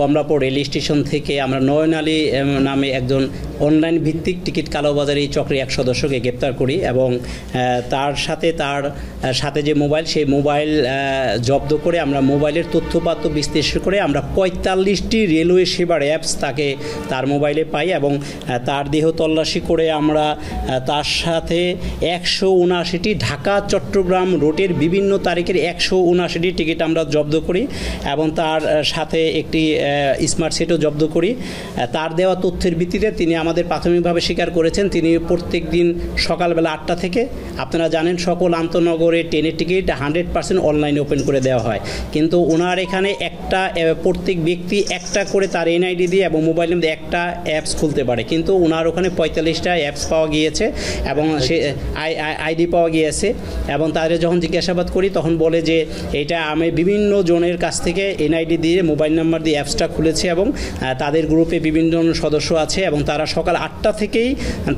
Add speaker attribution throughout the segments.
Speaker 1: Kamalapur rail station থেকে আমরা নয়ন আলী নামে একজন অনলাইন ভিত্তিক টিকিট কালোবাজারি চক্রের এক সদস্যকে গ্রেপ্তার করি এবং তার সাথে যে মোবাইল, সেই মোবাইল জব্দ করে আমরা মোবাইলের তথ্যপাত্র বিশ্লেষণ করে আমরা 45টি রেলওয়ে সেবার অ্যাপস তার মোবাইলে পাই এবং তার দেহ তল্লাশি করে আমরা তার সাথে 179টি ঢাকা চট্টগ্রাম রুটের বিভিন্ন তারিখের 179টি টিকিট আমরা জব্দ করি এবং তার সাথে একটি স্মার্ট সেটও জব্দ করি। তার দেওয়া তথ্যের ভিত্তিতে তিনি আমাদের প্রাথমিকভাবে স্বীকার করেছেন তিনি প্রত্যেক দিন সকালবেলা 8টা থেকে, আপনারা জানেন সকল আন্তনগরে ট্রেনের টিকিট 100% অনলাইনে ওপেন করে দেওয়া হয়, কিন্তু ওনার এখানে প্রত্যেক ব্যক্তি একটা করে তার এনআইডি দিয়ে এবং মোবাইল মধ্যে একটা অ্যাপস খুলতে পারে, কিন্তু ওনার ওখানে 45টা অ্যাপস পাওয়া গিয়েছে এবং সে আইডি পাওয়া গিয়েছে এবং তাদের যখন জিজ্ঞাসাবাদ করি তখন বলে যে এটা আমি বিভিন্ন জনের কাছ থেকে এনআইডি দিয়ে মোবাইল নাম্বার দিয়ে অ্যাপসটা খুলেছে এবং তাদের গ্রুপে বিভিন্ন সদস্য আছে এবং তারা সকাল 8টা থেকেই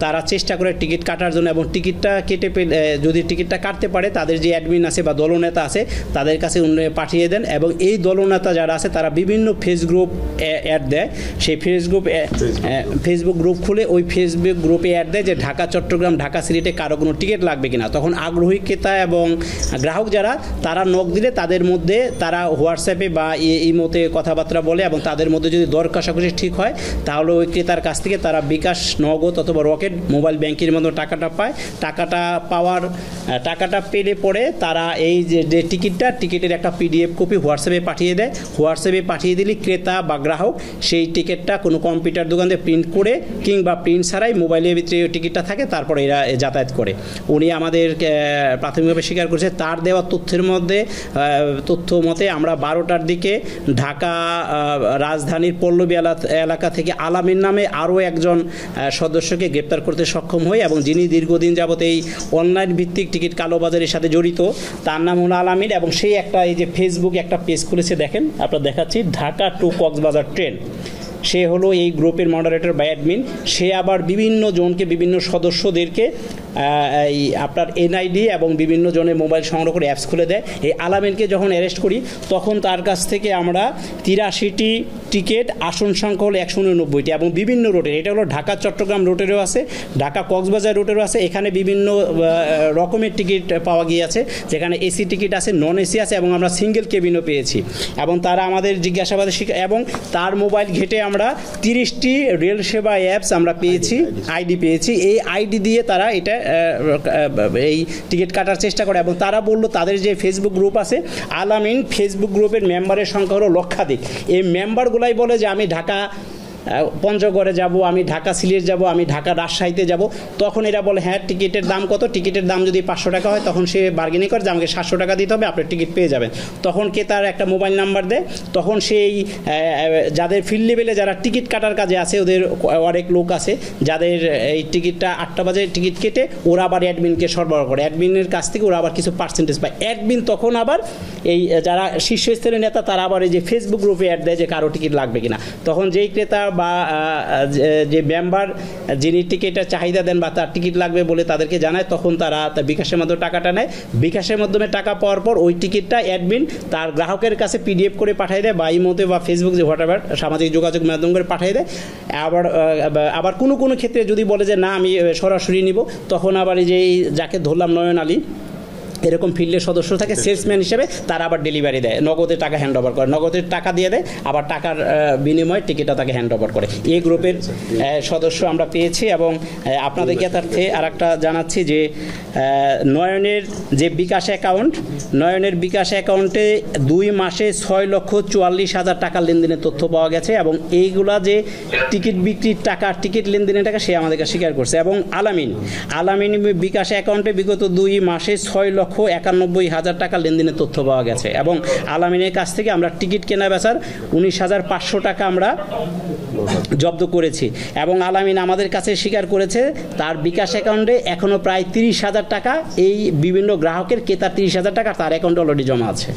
Speaker 1: তারা চেষ্টা করে টিকিট কাটার জন্য এবং টিকিটটা কেটে যদি টিকিটটা কাটতে পারে তাদের যে অ্যাডমিন আছে বা দলনেতা আছে তাদের কাছে পাঠিয়ে দেন এবং এই দলনেতা যারা আছে তারা বিভিন্ন ফেসবুক অ্যাড দেয়, সেই ফেসবুক গ্রুপ খুলে ওই ফেসবুক গ্রুপে অ্যাড দেয় যে ঢাকা চট্টগ্রাম ঢাকা সিলেটে কারো কোনো টিকিট লাগবে কিনা। তখন আগ্রহী ক্রেতা এবং গ্রাহক যারা তারা নক দিলে তাদের মধ্যে তারা হোয়াটসঅ্যাপে বা ইমোতে কথাবার্তা বলে এবং তাদের মধ্যে যদি দর কষাকষি ঠিক হয় তাহলে ওই ক্রেতার কাছ থেকে তারা বিকাশ, নগদ অথবা রকেট মোবাইল ব্যাংকের মধ্যে টাকাটা পায়। টাকাটা পেলে পরে তারা এই যে টিকিটের একটা পিডিএফ কপি হোয়াটসঅ্যাপে পাঠিয়ে দেয়। হোয়াটসঅ্যাপে পাঠিয়ে দিলে ক্রেতা বা গ্রাহক সেই টিকিটটা কোনো কম্পিউটার দোকান থেকে প্রিন্ট করে কিংবা প্রিন্ট ছাড়াই মোবাইলের ভিতরে টিকিটটা থাকে, তারপরে এরা যাতায়াত করে। উনি আমাদের প্রাথমিকভাবে স্বীকার করেছে তার দেওয়া তথ্য মতে আমরা 12টার দিকে ঢাকা রাজধানীর পল্লবী এলাকা থেকে আলামিন নামে আরও একজন সদস্যকে গ্রেপ্তার করতে সক্ষম হই এবং যিনি দীর্ঘদিন যাবত এই অনলাইন ভিত্তিক টিকিট কালোবাজারের সাথে জড়িত, তার নাম হলো আলামিন এবং সেই এই যে ফেসবুক একটা পেজ খুলেছে, দেখেন আপনারা দেখাচ্ছি, ঢাকা টু কক্সবাজার ট্রেন। সে হলো এই গ্রুপের মডারেটর বা অ্যাডমিন। সে আবার বিভিন্ন জনকে, বিভিন্ন সদস্যদেরকে আপনার এনআইডি এবং বিভিন্ন জনের মোবাইল সংগ্রহ করে অ্যাপস খুলে দেয়। এই আলামিনকে যখন অ্যারেস্ট করি তখন তার কাছ থেকে আমরা 83টি টিকিট, আসন সংখ্যা হলো 189টি এবং বিভিন্ন রুটের, এটা হলো ঢাকা চট্টগ্রাম রুটেরও আছে, ঢাকা কক্সবাজার রুটেরও আছে, এখানে বিভিন্ন রকমের টিকিট পাওয়া গিয়েছে, যেখানে এসি টিকিট আছে, নন এসি আছে এবং আমরা সিঙ্গেল কেবিনও পেয়েছি। এবং তারা আমাদের জিজ্ঞাসাবাদে এবং তার মোবাইল ঘেটে আমরা 30টি রেল সেবা অ্যাপস আমরা পেয়েছি, আইডি পেয়েছি। এই আইডি দিয়ে তারা এই টিকিট কাটার চেষ্টা করে এবং তারা বললো তাদের যে ফেসবুক গ্রুপ আছে আলামিন ফেসবুক গ্রুপের মেম্বারের সংখ্যা হলো লক্ষাধিক। এই মেম্বারগুলাই বলে যে আমি ঢাকা পঞ্চগড়ে যাব, আমি ঢাকা সিলেট যাব, আমি ঢাকা রাজশাহীতে যাব। তখন এরা বলে হ্যাঁ টিকিটের দাম কত, টিকিটের দাম যদি 500 টাকা হয় তখন সে বার্গেনিং করে যে আমাকে 700 টাকা দিতে হবে, আপনার টিকিট পেয়ে যাবেন। তখন কে তার একটা মোবাইল নাম্বার দেয়, তখন সেই যাদের ফিল্ড লেভেলে যারা টিকিট কাটার কাজে আছে ওদের অনেক লোক আছে যাদের এই টিকিটটা 8টা বাজে টিকিট কেটে ওরা আবার অ্যাডমিনকে সরবরাহ করে, অ্যাডমিনের কাছ থেকে ওরা আবার কিছু পার্সেন্টেজ পায়। অ্যাডমিন তখন আবার এই যারা শীর্ষস্তরের নেতা তারা আবার এই যে ফেসবুক গ্রুপে অ্যাড দেয় যে কারো টিকিট লাগবে কিনা। তখন যেই ক্রেতা বা যে মেম্বার যিনি টিকিটের চাহিদা দেন বা তার টিকিট লাগবে বলে তাদেরকে জানায়, তখন তারা বিকাশের মাধ্যমে টাকাটা নেয়। বিকাশের মাধ্যমে টাকা পাওয়ার পর ওই টিকিটটা অ্যাডমিন তার গ্রাহকের কাছে পিডিএফ করে পাঠিয়ে দেয় বা ইমোতে বা ফেসবুক যে হোয়াটএভার সামাজিক যোগাযোগ মাধ্যম করে পাঠিয়ে দেয়। আবার কোনো ক্ষেত্রে যদি বলে যে না আমি সরাসরি নিব, তখন আবার এই যে যাকে ধরলাম নয়ন আলী এরকম ফিল্ডের সদস্য থাকে সেলসম্যান হিসেবে, তারা আবার ডেলিভারি দেয়, নগদের টাকা হ্যান্ড ওভার করে, নগদের টাকা দিয়ে দেয়, আবার টাকার বিনিময়ে টিকিটটা তাকে হ্যান্ড ওভার করে। এই গ্রুপের সদস্য আমরা পেয়েছি। এবং আপনাদেরকে তার্থে আর একটা জানাচ্ছি যে নয়নের যে বিকাশ অ্যাকাউন্ট, নয়নের বিকাশ অ্যাকাউন্টে 2 মাসে 6,44,000 টাকা লেনদেনের তথ্য পাওয়া গেছে এবং এইগুলা যে টিকিট বিক্রির টাকা, টিকিট লেনদেনের টাকা সে আমাদেরকে স্বীকার করছে। এবং আলামিন বিকাশ অ্যাকাউন্টে বিগত 2 মাসে 6,91,000 টাকা লেনদেনের তথ্য পাওয়া গেছে এবং আলামিনের কাছ থেকে আমরা টিকিট কেনা বেচার 19,500 টাকা আমরা জব্দ করেছি। এবং আলামিন আমাদের কাছে স্বীকার করেছে তার বিকাশ অ্যাকাউন্টে এখনও প্রায় 30,000 টাকা এই বিভিন্ন গ্রাহকের ক্রেতার 30,000 টাকা তার অ্যাকাউন্টে অলরেডি জমা আছে।